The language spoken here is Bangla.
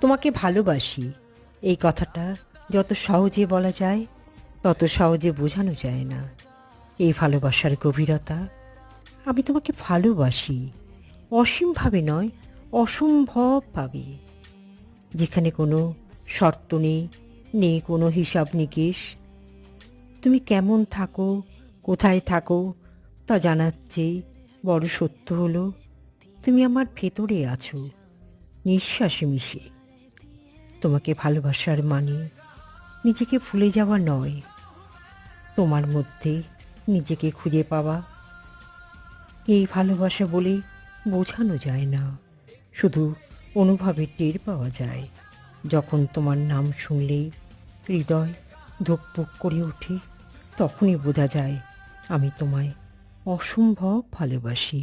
তোমাকে ভালোবাসি এই কথাটা যত সহজে বলা যায় তত সহজে বোঝানো যায় না। এই ভালোবাসার গভীরতা, আমি তোমাকে ভালোবাসি অসীমভাবে নয়, অসম্ভবভাবে। যেখানে কোনো শর্ত নেই, নেই কোনো হিসাব নিকেশ। তুমি কেমন থাকো, কোথায় থাকো তা জানার চেয়ে বড় সত্য হলো তুমি আমার ভেতরে আছো, নিঃশ্বাসে মিশে। তোমাকে ভালোবাসার মানে নিজেকে ভুলে যাওয়া নয়, তোমার মধ্যে নিজেকে খুঁজে পাওয়া। এই ভালোবাসা বলে বোঝানো যায় না, শুধু অনুভবে টের পাওয়া যায়। যখন তোমার নাম শুনলেই হৃদয় ধুকপুক করে ওঠে, তখনই বোঝা যায় আমি তোমায় অসম্ভব ভালোবাসি।